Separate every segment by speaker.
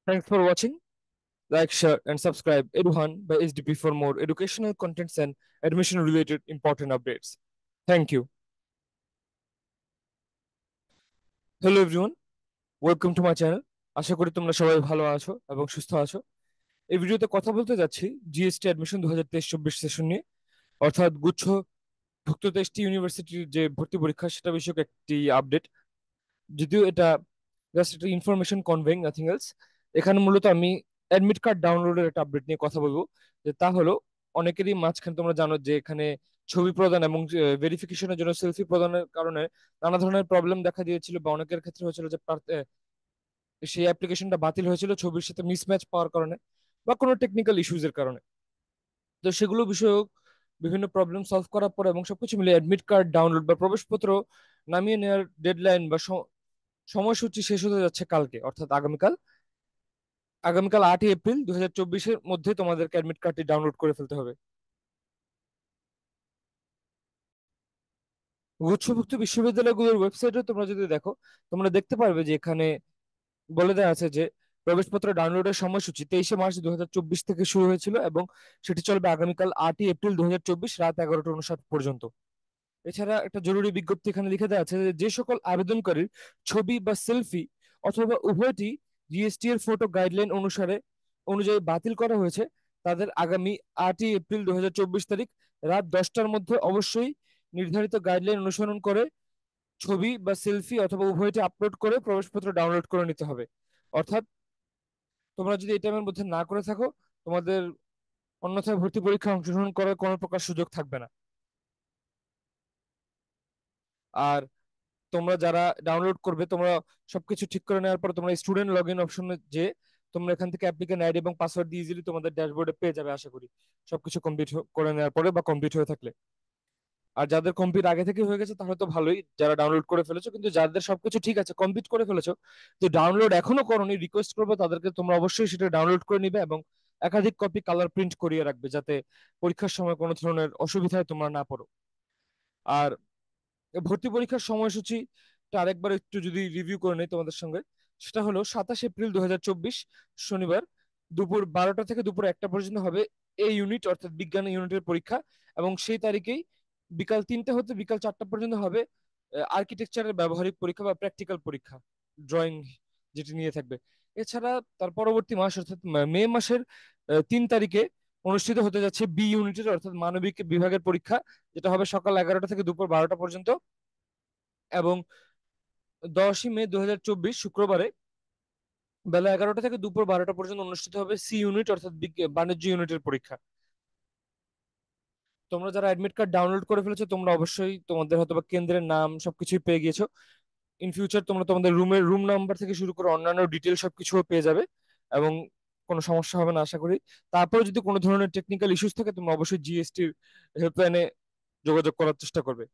Speaker 1: Thanks for watching. Like, share, and subscribe Eduhan by SDP for more educational contents and admission related important updates. Thank you. Hello everyone, welcome to my channel. আশা করি তোমরা সবাই ভালো আছো এবং সুস্থ আছো। এই ভিডিওতে কথা বলতে যাচ্ছি জিএসটি অ্যাডমিশন 2023-24 সেশন নিয়ে, অর্থাৎ ভুক্ত 23টি ইউনিভার্সিটির যে ভর্তি পরীক্ষা সেটা বিষয়ক একটি আপডেট। যদিও এটা জাস্ট একটা ইনফরমেশন কনভেইং, নাথিং এলস। এখানে মূলত আমি অ্যাডমিট কার্ড ডাউনলোডের একটা আপডেট নিয়ে কথা বলবো। যে তা হলো, অনেকেরই মাঝখানে তোমরা জানো যে এখানে ছবি প্রদান এবং ভেরিফিকেশনের জন্য সেলফি প্রদানের কারণে নানা ধরনের প্রবলেম দেখা দিয়েছিল, বা অনেকের ক্ষেত্রে হয়েছিল যে সেই অ্যাপ্লিকেশনটা বাতিল হয়েছিল ছবির সাথে মিসম্যাচ পাওয়ার কারণে বা কোনো টেকনিক্যাল ইস্যুজের কারণে। তো সেগুলো বিষয়ক বিভিন্ন প্রবলেম সলভ করার পর এবং সবকিছু মিলে অ্যাডমিট কার্ড ডাউনলোড বা প্রবেশপত্র নামিয়ে নেওয়ার ডেডলাইন বা সময়সূচি শেষ হতে যাচ্ছে কালকে, অর্থাৎ আগামীকাল। আগামীকাল 8ই এপ্রিল 2024-এর মধ্যে তোমাদেরকে অ্যাডমিট কার্ডটি ডাউনলোড করে ফেলতে হবে। গুচ্ছভুক্ত বিশ্ববিদ্যালয়গুলোর ওয়েবসাইটে তোমরা যদি দেখো, তোমরা দেখতে পারবে যে এখানে বলে দেওয়া আছে যে প্রবেশপত্র ডাউনলোডের সময়সূচি 23শে মার্চ 2024 থেকে শুরু হয়েছিল এবং সেটি চলবে আগামীকাল 8ই এপ্রিল 2024 রাত 11টা 59 পর্যন্ত। এছাড়া একটা জরুরি বিজ্ঞপ্তি এখানে লিখে দেওয়া আছে যে যে সকল আবেদনকারীর ছবি বা সেলফি অথবা উভয়টি জিএসটি এর ফটো গাইডলাইন অনুযায়ী বাতিল করা হয়েছে, তাদের আগামী 8ই এপ্রিল 2024 রাত 10টার মধ্যে অবশ্যই নির্ধারিত গাইডলাইন অনুসরণ করে ছবি বা সেলফি অথবা উভয়টি আপলোড করে প্রবেশপত্র ডাউনলোড করে নিতে হবে। অর্থাৎ তোমরা যদি এই টাইমের মধ্যে না করে থাকো, তোমাদের অন্যথায় ভর্তি পরীক্ষায় অংশগ্রহণ করার কোনো প্রকার সুযোগ থাকবে না। আর তোমরা যারা ডাউনলোড করবে, তোমরা সবকিছু ঠিক করে নেওয়ার পর তোমরা স্টুডেন্ট লগ ইন অপশনে যে তোমরা এখান থেকে অ্যাপ্লিকেন্ট আইডি এবং পাসওয়ার্ড দিয়ে ইজিলি তোমাদের ড্যাশবোর্ডে পেয়ে যাবে আশা করি, সবকিছু কমপ্লিট করে নেওয়ার পরে বা কমপ্লিট হয়ে থাকলে। আর যাদের কমপ্লিট আগে থেকে হয়ে গেছে তাহলে তো ভালোই, যারা ডাউনলোড করে ফেলেছো। কিন্তু যাদের সবকিছু ঠিক আছে, কমপ্লিট করে ফেলেছো, তো ডাউনলোড এখনো করোনি, রিকোয়েস্ট করবো তাদেরকে তোমরা অবশ্যই সেটা ডাউনলোড করে নিবে এবং একাধিক কপি কালার প্রিন্ট করিয়ে রাখবে, যাতে পরীক্ষার সময় কোনো ধরনের অসুবিধায় তোমরা না পড়ো। আর ভর্তি পরীক্ষার সময়সূচিটা আরেকবার একটু যদি রিভিউ করে নেই তোমাদের সঙ্গে, সেটা হলো 27 এপ্রিল 2024 শনিবার দুপুর 12টা থেকে দুপুর 1টা পর্যন্ত হবে এই ইউনিট অর্থাৎ বিজ্ঞান ইউনিটের পরীক্ষা। এবং সেই তারিখেই বিকাল 3টে হতে বিকাল 4টা পর্যন্ত হবে আর্কিটেকচারের ব্যবহারিক পরীক্ষা বা প্র্যাকটিক্যাল পরীক্ষা, ড্রয়িং যেটি নিয়ে থাকবে। এছাড়া তার পরবর্তী মাস অর্থাৎ মে মাসের 3 তারিখে অনুষ্ঠিত হতে যাচ্ছে বি ইউনিটের অর্থাৎ মানবিক বিভাগের পরীক্ষা, যেটা হবে সকাল 11টা থেকে দুপুর 12টা পর্যন্ত। এবং 10ই মে 2024 শুক্রবারে বেলা 11টা থেকে দুপুর 12টা পর্যন্ত অনুষ্ঠিত হবে সি ইউনিট অর্থাৎ বাণিজ্য ইউনিটের পরীক্ষা। তোমরা যারা অ্যাডমিট কার্ড ডাউনলোড করে ফেলেছো, তোমরা অবশ্যই তোমাদের হয়তো বা কেন্দ্রের নাম সবকিছুই পেয়ে গিয়েছো। ইন ফিউচার তোমরা তোমাদের রুম নাম্বার থেকে শুরু করে অন্যান্য ডিটেল সবকিছু পেয়ে যাবে এবং কোনো সমস্যা হবে না আশা করি। তারপরে যদি কোনো ধরনের টেকনিক্যাল ইস্যুস থাকে, তোমরা অবশ্যই জিএসটির হেল্পলাইনে যোগাযোগ করার চেষ্টা করবে।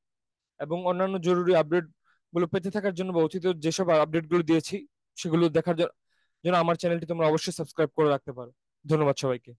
Speaker 1: এবং অন্যান্য জরুরি আপডেট গুলো পেতে থাকার জন্য বা অতীত যেসব আপডেট গুলো দিয়েছি সেগুলো দেখার জন্য আমার চ্যানেলটি তোমরা অবশ্যই সাবস্ক্রাইব করে রাখতে পারো। ধন্যবাদ সবাইকে।